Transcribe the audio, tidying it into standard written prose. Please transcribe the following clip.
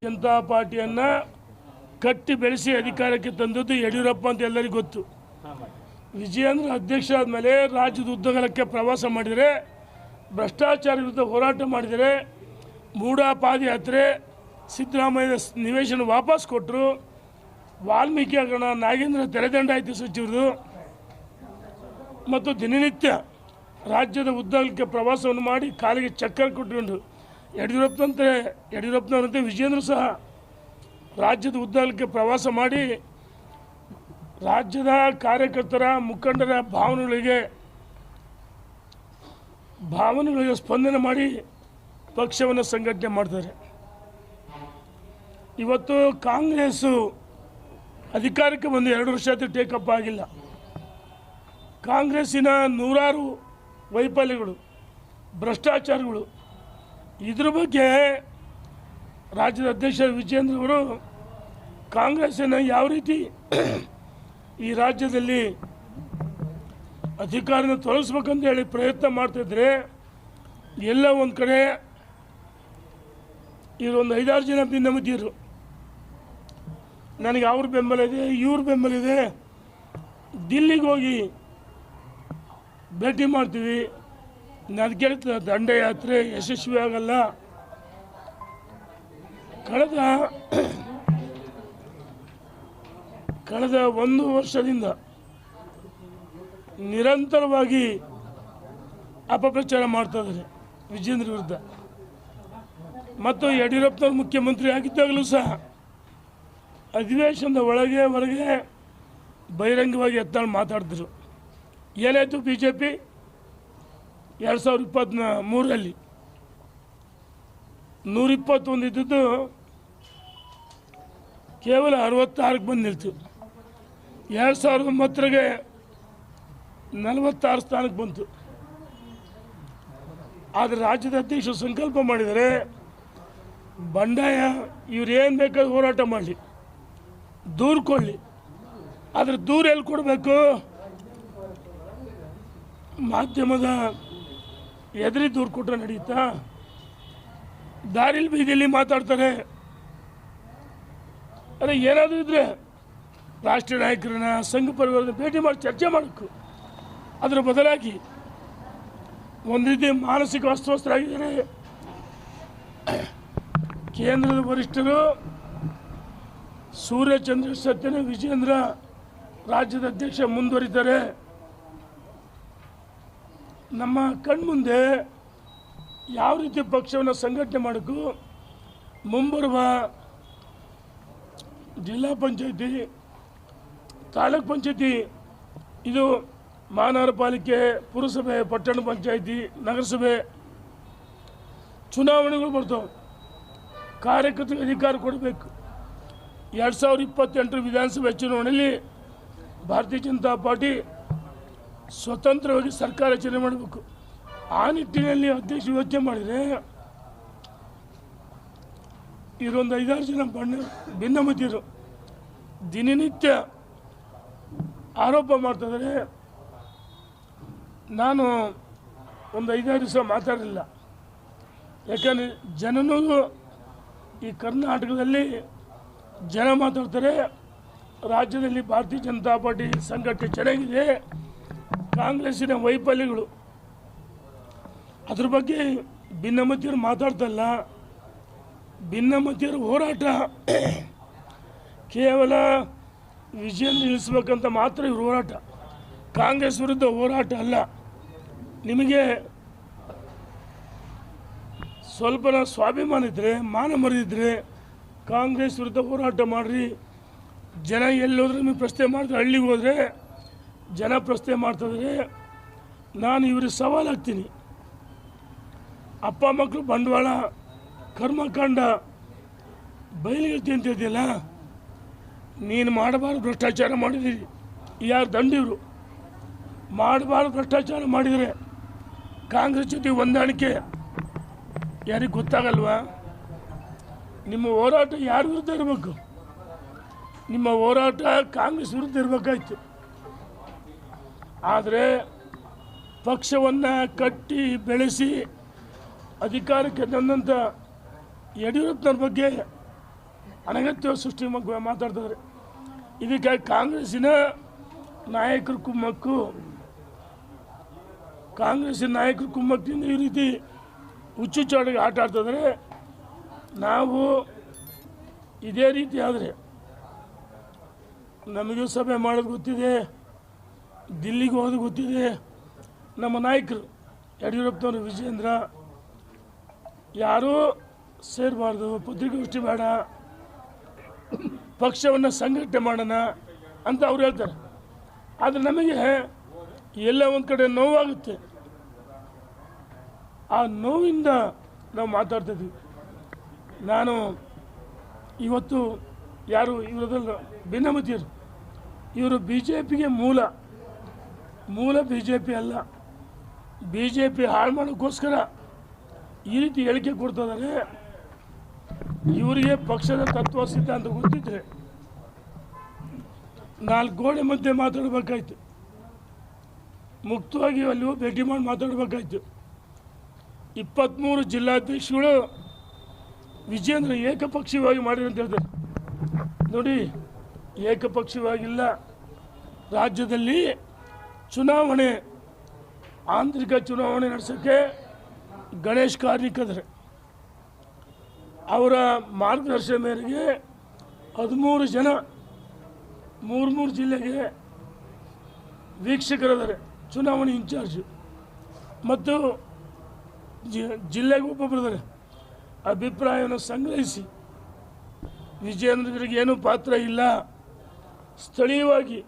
ಜನತಾ ಪಾರ್ಟಿಯನ್ನು ಕಟ್ಟಿ ಬೆಳೆಸಿ ಅಧಿಕಾರಕ್ಕೆ ತಂದದ್ದು ಯಡಿಯೂರಪ್ಪ ಅಂತ ಎಲ್ಲರಿಗೂ ಗೊತ್ತು. ವಿಜಯೇಂದ್ರ ಅಧ್ಯಕ್ಷ ಆದಮೇಲೆ ರಾಜ್ಯದ ಉದ್ದಗಲಕ್ಕೆ ಪ್ರವಾಸ ಮಾಡಿದರೆ, ಭ್ರಷ್ಟಾಚಾರ ವಿರುದ್ಧ ಹೋರಾಟ ಮಾಡಿದರೆ, ಮೂಢ ಪಾದಯಾತ್ರೆ, ಸಿದ್ದರಾಮಯ್ಯ ನಿವೇಶನ ವಾಪಸ್ ಕೊಟ್ಟರು, ವಾಲ್ಮೀಕಿ ಹಗರಣ, ನಾಗೇಂದ್ರ ತೆರೆದಂಡಾಯಿತು ಸಚಿವರು ಮತ್ತು ದಿನನಿತ್ಯ ರಾಜ್ಯದ ಉದ್ದಗಲಕ್ಕೆ ಪ್ರವಾಸವನ್ನು ಮಾಡಿ ಕಾಲಿಗೆ ಚಕ್ಕರ್ ಕೊಟ್ಟುಕೊಂಡು ಯಡಿಯೂರಪ್ಪನವರಂತೆ ವಿಜಯೇಂದ್ರ ಸಹ ರಾಜ್ಯದ ಉದ್ದಗಲಕ್ಕೆ ಪ್ರವಾಸ ಮಾಡಿ ರಾಜ್ಯದ ಕಾರ್ಯಕರ್ತರ ಮುಖಂಡರ ಭಾವನೆಗಳಿಗೆ ಸ್ಪಂದನೆ ಮಾಡಿ ಪಕ್ಷವನ್ನು ಸಂಘಟನೆ ಮಾಡ್ತಾರೆ. ಇವತ್ತು ಕಾಂಗ್ರೆಸ್ಸು ಅಧಿಕಾರಕ್ಕೆ ಬಂದು 2 ವರ್ಷ ಆದರೂ ಟೇಕಪ್ ಆಗಿಲ್ಲ. ಕಾಂಗ್ರೆಸ್ಸಿನ ನೂರಾರು ವೈಫಲ್ಯಗಳು, ಭ್ರಷ್ಟಾಚಾರಗಳು, ಇದ್ರ ಬಗ್ಗೆ ರಾಜ್ಯದ ಅಧ್ಯಕ್ಷ ವಿಜಯೇಂದ್ರ ಅವರು ಕಾಂಗ್ರೆಸ್ಸನ್ನು ಯಾವ ರೀತಿ ಈ ರಾಜ್ಯದಲ್ಲಿ ಅಧಿಕಾರನ ತೊಲಗಿಸ್ಬೇಕಂತ ಹೇಳಿ ಪ್ರಯತ್ನ ಮಾಡ್ತಿದ್ರೆ, ಎಲ್ಲ ಒಂದು ಕಡೆ ಇವರೊಂದು 5-6 ಜನ ಭಿನ್ನಮತೀಯರು, ನನಗೆ ಅವ್ರ ಬೆಂಬಲ ಇದೆ, ಇವ್ರ ಬೆಂಬಲ ಇದೆ, ದಿಲ್ಲಿಗೆ ಹೋಗಿ ಭೇಟಿ ಮಾಡ್ತೀವಿ, ಅದಕ್ಕೆ ದಂಡಯಾತ್ರೆ ಯಶಸ್ವಿ ಆಗಲ್ಲ. ಕಳೆದ 1 ವರ್ಷದಿಂದ ನಿರಂತರವಾಗಿ ಅಪಪ್ರಚಾರ ಮಾಡ್ತಾ ಇದ್ದಾರೆ ವಿಜಯೇಂದ್ರ ವಿರುದ್ಧ. ಮತ್ತು ಯಡಿಯೂರಪ್ಪನವರು ಮುಖ್ಯಮಂತ್ರಿ ಆಗಿದ್ದಾಗಲೂ ಸಹ ಅಧಿವೇಶನದ ಒಳಗೆ ಹೊರಗೆ ಬಹಿರಂಗವಾಗಿ ಎತ್ತಾಳು ಮಾತಾಡಿದ್ರು. ಏನಾಯಿತು, BJP 2023ರಲ್ಲಿ 121 ಇದ್ದದ್ದು ಕೇವಲ 66ಕ್ಕೆ ಬಂದು ನಿಲ್ತು. 2009ಗೆ 46 ಸ್ಥಾನಕ್ಕೆ ಬಂತು. ಆದರೆ ರಾಜ್ಯದ ಅಧ್ಯಕ್ಷರು ಸಂಕಲ್ಪ ಮಾಡಿದರೆ, ಬಂಡಾಯ ಇವ್ರು ಏನು ಬೇಕಾದ್ರೂ ಹೋರಾಟ ಮಾಡಲಿ, ದೂರು ಕೊಡಲಿ, ಆದರೆ ದೂರ ಎಲ್ಲಿ ಕೊಡಬೇಕು? ಮಾಧ್ಯಮದ ಎದುರಿ ದೂರು ಕೊಟ್ಟರೆ ನಡೆಯುತ್ತಾ? ದಾರಿಲಿ ಬೀದಿಯಲ್ಲಿ ಮಾತಾಡ್ತಾರೆ. ಅದೇ ಏನಾದರೂ ಇದ್ದರೆ ರಾಷ್ಟ್ರೀಯ ನಾಯಕರನ್ನ, ಸಂಘ ಪರಿವಾರನ ಭೇಟಿ ಮಾಡಿ ಚರ್ಚೆ ಮಾಡಬೇಕು. ಅದರ ಬದಲಾಗಿ ಒಂದು ರೀತಿ ಮಾನಸಿಕ ಅಸ್ವಸ್ಥರಾಗಿದ್ದಾರೆ. ಕೇಂದ್ರದ ವರಿಷ್ಠರು ಸೂರ್ಯಚಂದ್ರ ಸತ್ಯನ ವಿಜಯೇಂದ್ರ ರಾಜ್ಯದ ಅಧ್ಯಕ್ಷ ಮುಂದುವರಿತಾರೆ. ನಮ್ಮ ಕಣ್ಮುಂದೆ ಯಾವ ರೀತಿ ಪಕ್ಷವನ್ನು ಸಂಘಟನೆ ಮಾಡಬೇಕು, ಮುಂಬರುವ ಜಿಲ್ಲಾ ಪಂಚಾಯತಿ, ತಾಲೂಕ್ ಪಂಚಾಯತಿ, ಇದು ಮಹಾನಗರ ಪಾಲಿಕೆ, ಪುರಸಭೆ, ಪಟ್ಟಣ ಪಂಚಾಯತಿ, ನಗರಸಭೆ ಚುನಾವಣೆಗಳು ಬರ್ತವೆ. ಕಾರ್ಯಕರ್ತರಿಗೆ ಅಧಿಕಾರ ಕೊಡಬೇಕು. 2028 ವಿಧಾನಸಭೆ ಚುನಾವಣೆಯಲ್ಲಿ ಭಾರತೀಯ ಜನತಾ ಪಾರ್ಟಿ ಸ್ವತಂತ್ರವಾಗಿ ಸರ್ಕಾರ ರಚನೆ ಮಾಡಬೇಕು. ಆ ನಿಟ್ಟಿನಲ್ಲಿ ಅಧ್ಯಕ್ಷ ಯೋಚನೆ ಮಾಡಿದರೆ, ಇವರೊಂದು 5-6 ಜನ ಭಿನ್ನಮತೀಯರು ದಿನನಿತ್ಯ ಆರೋಪ ಮಾಡ್ತಿದ್ದಾರೆ. ನಾನು ಒಂದು 5-6 ದಿವಸ ಮಾತಾಡಲಿಲ್ಲ. ಯಾಕಂದರೆ ಜನನೂ ಈ ಕರ್ನಾಟಕದಲ್ಲಿ ಜನ ಮಾತಾಡ್ತಾರೆ, ರಾಜ್ಯದಲ್ಲಿ ಭಾರತೀಯ ಜನತಾ ಪಾರ್ಟಿ ಸಂಘಟನೆ ಚೆನ್ನಾಗಿದೆ, ಕಾಂಗ್ರೆಸ್ಸಿನ ವೈಫಲ್ಯಗಳು ಅದ್ರ ಬಗ್ಗೆ ಭಿನ್ನಮತೀಯರು ಮಾತಾಡ್ತಲ್ಲ. ಭಿನ್ನಮತೀಯರ ಹೋರಾಟ ಕೇವಲ ವಿಜಯ ನಿಲ್ಲಿಸ್ಬೇಕಂತ ಮಾತ್ರ ಇವ್ರ ಹೋರಾಟ, ಕಾಂಗ್ರೆಸ್ ವಿರುದ್ಧ ಹೋರಾಟ ಅಲ್ಲ. ನಿಮಗೆ ಸ್ವಲ್ಪ ಸ್ವಾಭಿಮಾನ ಇದ್ದರೆ, ಮಾನ ಮರೆದಿದ್ದರೆ ಕಾಂಗ್ರೆಸ್ ವಿರುದ್ಧ ಹೋರಾಟ ಮಾಡಿರಿ. ಜನ ಎಲ್ಲೋದ್ರೆ ನಿಮಗೆ ಪ್ರಶ್ನೆ ಮಾಡ್ತಾರೆ, ಹಳ್ಳಿಗೆ ಹೋದರೆ ಜನ ಪ್ರಶ್ನೆ ಮಾಡ್ತಿದ್ರೆ, ನಾನು ಇವ್ರಿಗೆ ಸವಾಲಾಗ್ತೀನಿ. ಅಪ್ಪ ಮಕ್ಕಳು ಬಂಡವಾಳ ಕರ್ಮಕಾಂಡ ಬಯಲಿಗೆ ಅಂತ ಇದೆಯಲ್ಲ, ನೀನು ಮಾಡಬಾರ್ದು ಭ್ರಷ್ಟಾಚಾರ ಮಾಡಿದ್ದೀರಿ. ಯಾರು ದಂಡಿವರು ಮಾಡಬಾರ್ದು ಭ್ರಷ್ಟಾಚಾರ ಮಾಡಿದರೆ ಕಾಂಗ್ರೆಸ್ ಜೊತೆ ಹೊಂದಾಣಿಕೆ ಯಾರಿಗೆ ಗೊತ್ತಾಗಲ್ವಾ? ನಿಮ್ಮ ಹೋರಾಟ ಯಾರ ವಿರುದ್ಧ ಇರಬೇಕು? ನಿಮ್ಮ ಹೋರಾಟ ಕಾಂಗ್ರೆಸ್ ವಿರುದ್ಧ ಇರಬೇಕಾಯ್ತು. ಆದರೆ ಪಕ್ಷವನ್ನು ಕಟ್ಟಿ ಬೆಳೆಸಿ ಅಧಿಕಾರಕ್ಕೆ ತಂದಂಥ ಯಡಿಯೂರಪ್ಪನವ್ರ ಬಗ್ಗೆ ಅನಗತ್ಯ ಸೃಷ್ಟಿ ಮಾತಾಡ್ತಿದ್ದಾರೆ. ಇದಕ್ಕೆ ಕಾಂಗ್ರೆಸ್ಸಿನ ನಾಯಕರ ಕುಮ್ಮಕ್ಕಿಂದ ಈ ರೀತಿ ಹುಚ್ಚುಚ್ಚಾಡಿಗೆ ಆಟ ಆಡ್ತಿದ್ದಾರೆ. ನಾವು ಇದೇ ರೀತಿ ಆದರೆ ನಮಗೂ ಸಭೆ ಮಾಡೋದು ಗೊತ್ತಿದೆ, ದಿಲ್ಲಿಗೆ ಹೋಗೋದು ಗೊತ್ತಿದೆ. ನಮ್ಮ ನಾಯಕರು ಯಡಿಯೂರಪ್ಪನವರು, ವಿಜಯೇಂದ್ರ ಯಾರೂ ಸೇರಬಾರ್ದು, ಪತ್ರಿಕಾಗೋಷ್ಠಿ ಬೇಡ, ಪಕ್ಷವನ್ನು ಸಂಘಟನೆ ಮಾಡೋಣ ಅಂತ ಅವ್ರು ಹೇಳ್ತಾರೆ. ಆದರೆ ನಮಗೆ ಎಲ್ಲ ಒಂದು ಕಡೆ ನೋವಾಗುತ್ತೆ. ಆ ನೋವಿಂದ ನಾವು ಮಾತಾಡ್ತಿದ್ವಿ. ನಾನು ಇವತ್ತು ಯಾರು ಇವರದಲ್ಲ ಭಿನ್ನಮತಿಯರು, ಇವರು ಬಿ ಜೆ ಪಿಗೆ ಮೂಲ ಬಿ ಜೆ ಪಿ ಅಲ್ಲ. ಬಿ ಜೆ ಪಿ ಹಾಳು ಮಾಡೋಕ್ಕೋಸ್ಕರ ಈ ರೀತಿ ಹೇಳಿಕೆ ಕೊಡ್ತಿದ್ದಾರೆ. ಇವರಿಗೆ ಪಕ್ಷದ ತತ್ವ ಸಿದ್ಧಾಂತ ಗೊತ್ತಿದ್ರೆ 4 ಗೋಡೆ ಮಧ್ಯೆ ಮಾತಾಡಬೇಕಾಯ್ತು, ಮುಕ್ತವಾಗಿ ಅಲ್ಲಿ ಭೇಟಿ ಮಾಡಿ ಮಾತಾಡಬೇಕಾಯ್ತು. 23 ಜಿಲ್ಲಾಧ್ಯಕ್ಷಗಳು ವಿಜಯೇಂದ್ರ ಏಕಪಕ್ಷೀಯವಾಗಿ ಮಾಡಿದ್ರು ಅಂತ ಹೇಳ್ತಾರೆ. ನೋಡಿ, ಏಕಪಕ್ಷೀಯವಾಗಿಲ್ಲ. ರಾಜ್ಯದಲ್ಲಿ ಚುನಾವಣೆ, ಆಂತರಿಕ ಚುನಾವಣೆ ನಡೆಸೋಕ್ಕೆ ಗಣೇಶ್ ಕಾರ್ಣಿಕದ್ರೆ ಅವರ ಮಾರ್ಗದರ್ಶನ ಮೇರೆಗೆ 13 ಜನ 3 ಜಿಲ್ಲೆಗೆ ವೀಕ್ಷಕರಿದ್ದಾರೆ, ಚುನಾವಣೆ ಇನ್ಚಾರ್ಜು, ಮತ್ತು ಜಿಲ್ಲೆಗೆ ಒಬ್ಬೊಬ್ಬರಿದ್ದಾರೆ. ಅಭಿಪ್ರಾಯವನ್ನು ಸಂಗ್ರಹಿಸಿ ವಿಜಯೇಂದ್ರರಿಗೆ ಏನೂ ಪಾತ್ರ ಇಲ್ಲ, ಸ್ಥಳೀಯವಾಗಿ